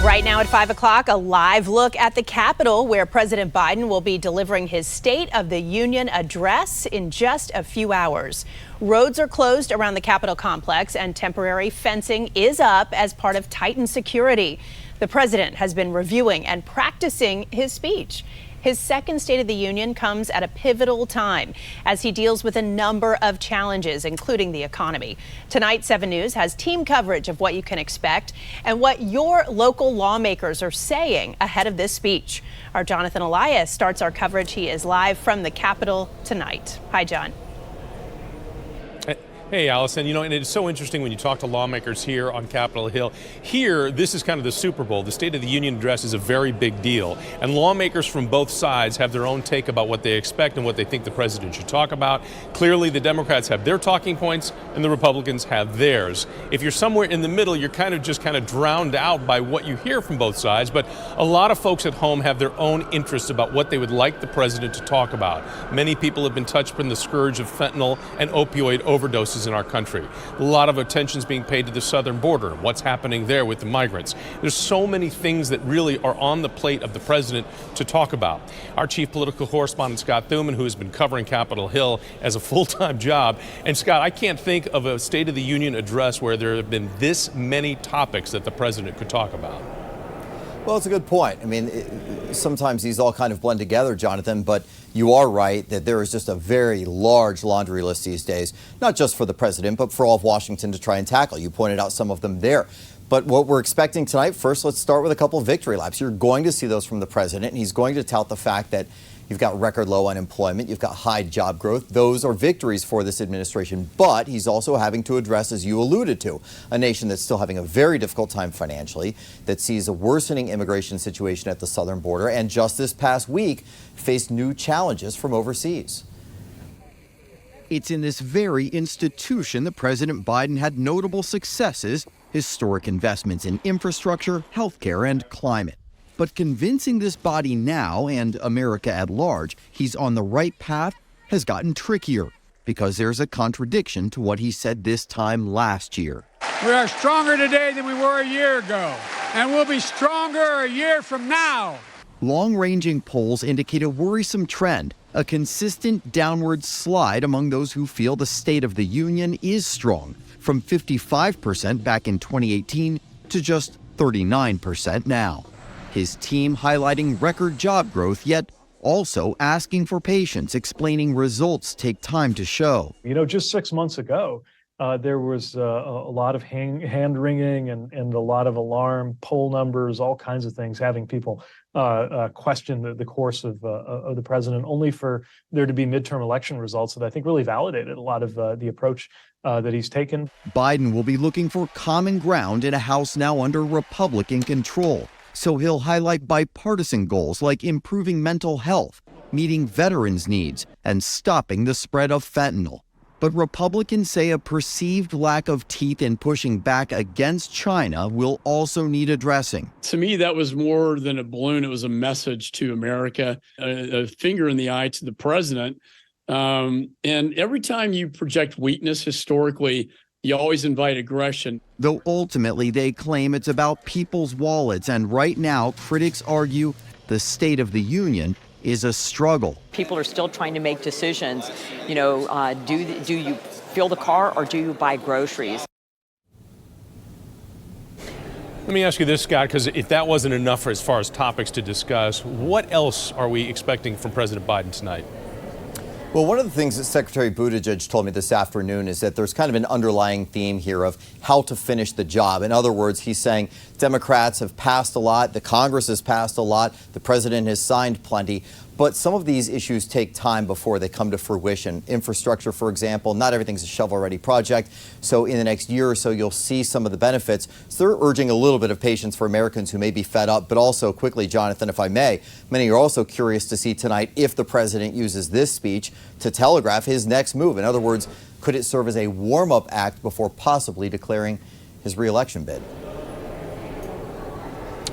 Right now at 5 o'clock, a live look at the Capitol, where President Biden will be delivering his State of the Union address in just a few hours. Roads are closed around the Capitol complex, and temporary fencing is up as part of tightened security. The president has been reviewing and practicing his speech. His second State of the Union comes at a pivotal time as he deals with a number of challenges, including the economy. Tonight, 7 News has team coverage of what you can expect and what your local lawmakers are saying ahead of this speech. Our Jonathan Elias starts our coverage. He is live from the Capitol tonight. Hi, John. Hey, Allison, and it's so interesting when you talk to lawmakers here on Capitol Hill. Here, this is kind of the Super Bowl. The State of the Union address is a very big deal. And lawmakers from both sides have their own take about what they expect and what they think the president should talk about. Clearly, the Democrats have their talking points and the Republicans have theirs. If you're somewhere in the middle, you're kind of drowned out by what you hear from both sides. But a lot of folks at home have their own interests about what they would like the president to talk about. Many people have been touched by the scourge of fentanyl and opioid overdoses in our country. A lot of attention is being paid to the southern border, what's happening there with the migrants. There's so many things that really are on the plate of the president to talk about. Our chief political correspondent, Scott Thuman, who has been covering Capitol Hill as a full-time job. And Scott, I can't think of a State of the Union address where there have been this many topics that the president could talk about. Well, it's a good point. I mean, sometimes these all kind of blend together, Jonathan, but you are right that there is just a very large laundry list these days, not just for the president, but for all of Washington to try and tackle. You pointed out some of them there. But what we're expecting tonight, first, let's start with a couple of victory laps. You're going to see those from the president, and he's going to tout the fact that you've got record low unemployment, you've got high job growth. Those are victories for this administration. But he's also having to address, as you alluded to, a nation that's still having a very difficult time financially, that sees a worsening immigration situation at the southern border, and just this past week faced new challenges from overseas. It's in this very institution that President Biden had notable successes, historic investments in infrastructure, healthcare, and climate. But convincing this body now, and America at large, he's on the right path has gotten trickier because there's a contradiction to what he said this time last year. We are stronger today than we were a year ago, and we'll be stronger a year from now. Long-ranging polls indicate a worrisome trend, a consistent downward slide among those who feel the State of the Union is strong, from 55% back in 2018 to just 39% now. His team highlighting record job growth, yet also asking for patience, explaining results take time to show. Just 6 months ago, there was a lot of hand-wringing and a lot of alarm, poll numbers, all kinds of things, having people question the course of the president, only for there to be midterm election results that I think really validated a lot of the approach that he's taken. Biden will be looking for common ground in a House now under Republican control. So he'll highlight bipartisan goals like improving mental health, meeting veterans' needs, and stopping the spread of fentanyl. But Republicans say a perceived lack of teeth in pushing back against China will also need addressing. To me, that was more than a balloon. It was a message to America, a finger in the eye to the president. And every time you project weakness historically, you always invite aggression. Though ultimately they claim it's about people's wallets, and right now critics argue the State of the Union is a struggle. People are still trying to make decisions. Do you fill the car or do you buy groceries? Let me ask you this, Scott, because if that wasn't enough as far as topics to discuss, what else are we expecting from President Biden tonight? Well, one of the things that Secretary Buttigieg told me this afternoon is that there's kind of an underlying theme here of how to finish the job. In other words, he's saying Democrats have passed a lot, the Congress has passed a lot, the president has signed plenty, but some of these issues take time before they come to fruition. Infrastructure, for example, not everything's a shovel-ready project, so in the next year or so you'll see some of the benefits. So they're urging a little bit of patience for Americans who may be fed up, but also quickly, Jonathan, if I may, many are also curious to see tonight if the president uses this speech to telegraph his next move. In other words, could it serve as a warm-up act before possibly declaring his re-election bid?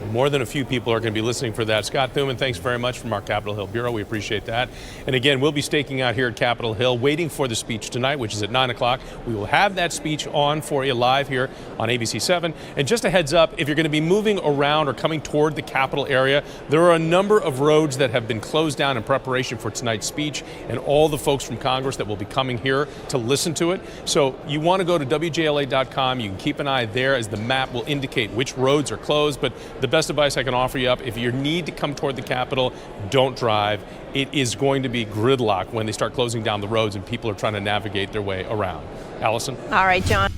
More than a few people are going to be listening for that. Scott Thuman, thanks very much from our Capitol Hill Bureau. We appreciate that. And again, we'll be staking out here at Capitol Hill, waiting for the speech tonight, which is at 9 o'clock. We will have that speech on for you live here on ABC 7. And just a heads up, if you're going to be moving around or coming toward the Capitol area, there are a number of roads that have been closed down in preparation for tonight's speech and all the folks from Congress that will be coming here to listen to it. So you want to go to WJLA.com. You can keep an eye there as the map will indicate which roads are closed. But the best advice I can offer you up, if you need to come toward the Capitol, don't drive. It is going to be gridlock when they start closing down the roads and people are trying to navigate their way around. Allison? All right, John.